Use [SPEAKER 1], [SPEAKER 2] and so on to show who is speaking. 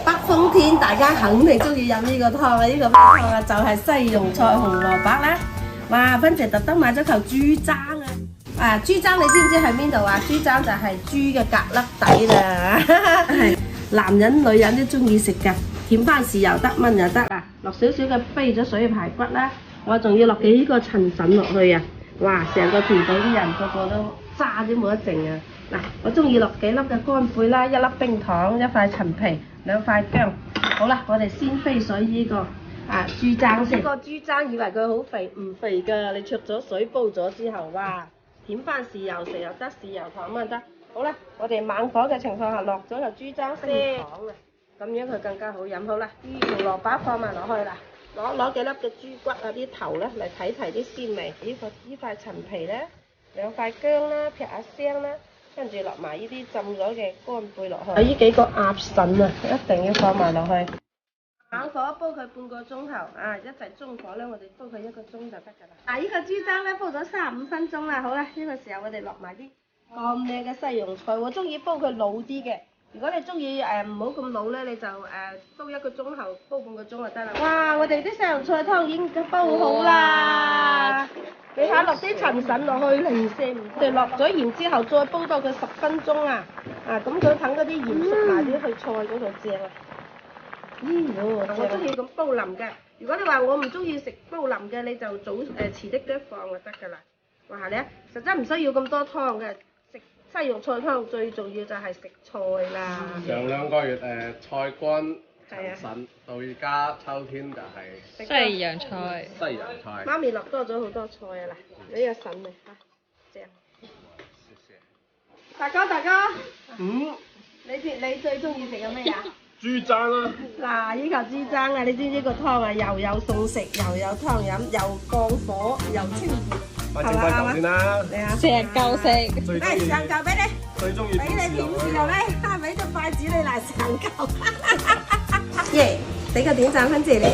[SPEAKER 1] 北風天，大家肯定中意飲呢個湯啊！呢個湯啊就係西洋菜紅蘿蔔啦。哇！芬姐特登買咗球豬踭啊！啊，豬踭你知唔知喺邊度啊？豬踭就係豬嘅格粒底啦，係男人女人都中意食㗎，舔翻豉油得，炆又得啊！落少少嘅飛咗水嘅排骨啦，我仲要落幾個陳腎落去啊！哇！成個團隊啲人個個都渣都冇得剩啊！嗱，我中意落幾粒嘅乾貝啦，一粒冰糖，一塊陳皮，兩塊薑。好啦，我哋先飛水呢個豬踭先。呢個豬踭以為佢好肥，唔肥㗎。你焯咗水煲咗之後，哇，舔翻豉油食又得，豉油糖咁又得。好啦，我哋猛火嘅情況下落咗個豬踭先糖啊，咁樣佢更加好飲。好啦，啲紅蘿蔔放埋落去啦，攞幾粒嘅豬骨啊啲頭咧嚟提啲鮮味。呢塊陳皮咧，兩塊薑啦，劈下聲啦。跟住落埋呢啲浸咗嘅乾貝落去，呢幾個鴨腎啊，一定要放埋落去。猛火煲佢半個鐘頭，一齊中火咧，我哋煲佢1個鐘就得㗎啦。呢個豬踭咧煲咗35分鐘啦，好啦，呢個時候我哋落埋啲咁靚嘅西洋菜，我中意煲佢老啲嘅。如果你中意唔好咁老咧，你就煲1個鐘頭，煲半個鐘就得啦。哇！我哋啲西洋菜湯已經煲好啦。你睇落啲陳腎落去，零舍唔對，落咗鹽之後再煲到佢10分鐘啊！咁佢等嗰啲鹽熟埋啲去菜嗰度正啊！我中意咁煲腍嘅。如果你話我唔中意食煲腍嘅，你就遲啲放就得㗎啦。哇！你實質唔需要咁多湯嘅，食西洋菜湯最重要就係食菜啦。
[SPEAKER 2] 上2個月菜乾陳腎，到而家秋天就係
[SPEAKER 3] 西洋菜。
[SPEAKER 2] 西洋菜。
[SPEAKER 1] 媽咪落多咗好多菜啊！嗱，呢個腎嚟嚇，正。大哥，你最中意食嘅咩啊？
[SPEAKER 2] 豬踭啦。
[SPEAKER 1] 嗱，呢嚿豬踭啊，你知唔知個湯啊又有餸食，又有湯飲，又降火，又清熱，係嘛？
[SPEAKER 2] 嚿先啦。
[SPEAKER 1] 你啊，
[SPEAKER 3] 成嚿食。
[SPEAKER 1] 嚟上嚿俾你，
[SPEAKER 2] 最中意
[SPEAKER 1] 俾你點豉油咧，俾隻筷子你嚟上嚿。耶！俾個點讚分謝你。